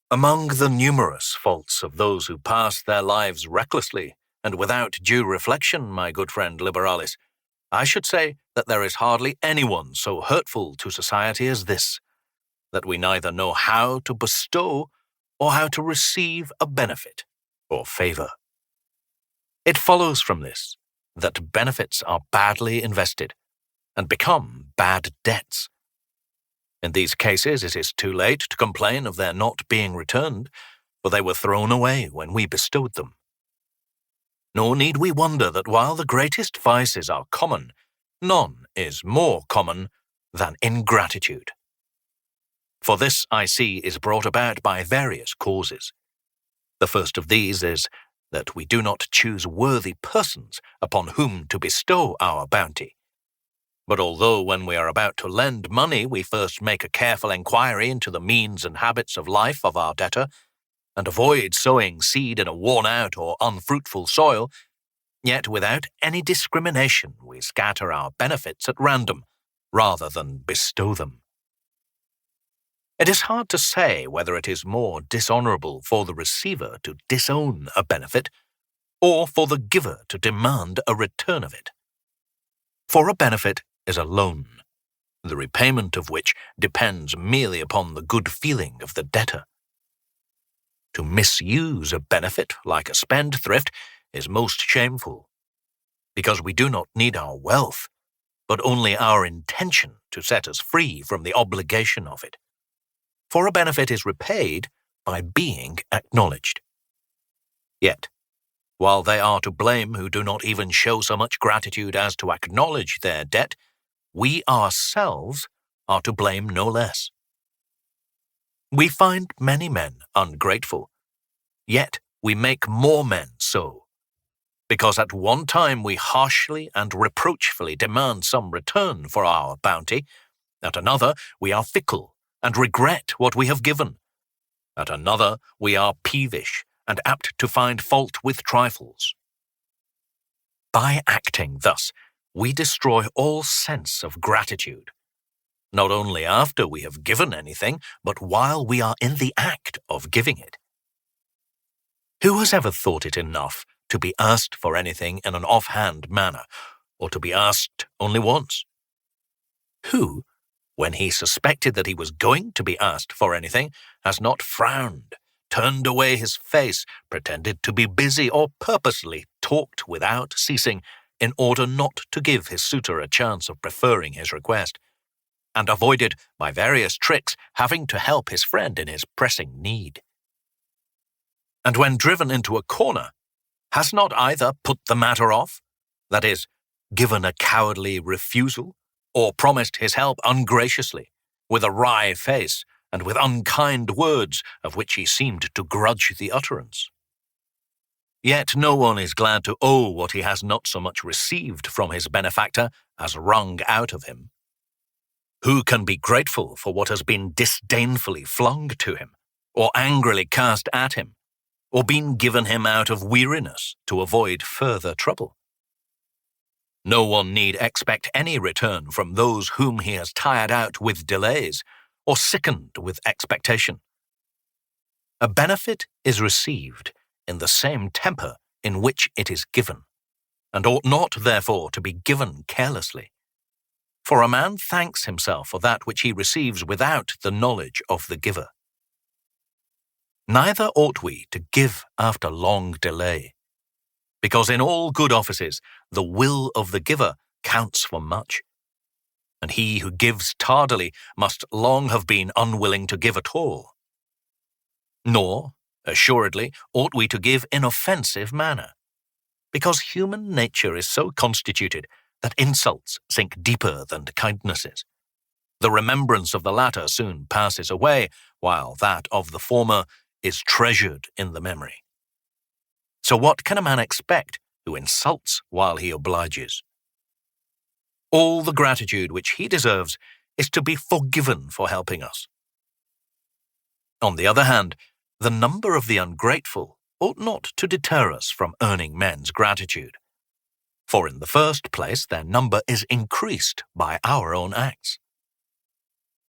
Among the numerous faults of those who pass their lives recklessly and without due reflection, my good friend Liberalis, I should say that there is hardly anyone so hurtful to society as this, that we neither know how to bestow or how to receive a benefit or favour. It follows from this that benefits are badly invested and become bad debts. In these cases, it is too late to complain of their not being returned, for they were thrown away when we bestowed them. Nor need we wonder that while the greatest vices are common, none is more common than ingratitude. For this, I see, is brought about by various causes. The first of these is that we do not choose worthy persons upon whom to bestow our bounty. But although when we are about to lend money we first make a careful enquiry into the means and habits of life of our debtor, and avoid sowing seed in a worn-out or unfruitful soil, yet without any discrimination we scatter our benefits at random, rather than bestow them. It is hard to say whether it is more dishonourable for the receiver to disown a benefit, or for the giver to demand a return of it. For a benefit is a loan, the repayment of which depends merely upon the good feeling of the debtor. To misuse a benefit like a spendthrift is most shameful, because we do not need our wealth, but only our intention to set us free from the obligation of it. For a benefit is repaid by being acknowledged. Yet, while they are to blame who do not even show so much gratitude as to acknowledge their debt, we ourselves are to blame no less. We find many men ungrateful, yet we make more men so, because at one time we harshly and reproachfully demand some return for our bounty, at another we are fickle and regret what we have given, at another we are peevish and apt to find fault with trifles. By acting thus, we destroy all sense of gratitude, not only after we have given anything, but while we are in the act of giving it. Who has ever thought it enough to be asked for anything in an offhand manner, or to be asked only once? Who, when he suspected that he was going to be asked for anything, has not frowned, turned away his face, pretended to be busy, or purposely talked without ceasing, in order not to give his suitor a chance of preferring his request, and avoided, by various tricks, having to help his friend in his pressing need? And when driven into a corner, has not either put the matter off, that is, given a cowardly refusal, or promised his help ungraciously, with a wry face, and with unkind words of which he seemed to grudge the utterance? Yet no one is glad to owe what he has not so much received from his benefactor as wrung out of him. Who can be grateful for what has been disdainfully flung to him, or angrily cast at him, or been given him out of weariness to avoid further trouble? No one need expect any return from those whom he has tired out with delays, or sickened with expectation. A benefit is received in the same temper in which it is given, and ought not, therefore, to be given carelessly. For a man thanks himself for that which he receives without the knowledge of the giver. Neither ought we to give after long delay, because in all good offices the will of the giver counts for much, and he who gives tardily must long have been unwilling to give at all. Nor, assuredly, ought we to give in offensive manner, because human nature is so constituted that insults sink deeper than kindnesses. The remembrance of the latter soon passes away, while that of the former is treasured in the memory. So what can a man expect who insults while he obliges? All the gratitude which he deserves is to be forgiven for helping us. On the other hand, the number of the ungrateful ought not to deter us from earning men's gratitude, for in the first place their number is increased by our own acts.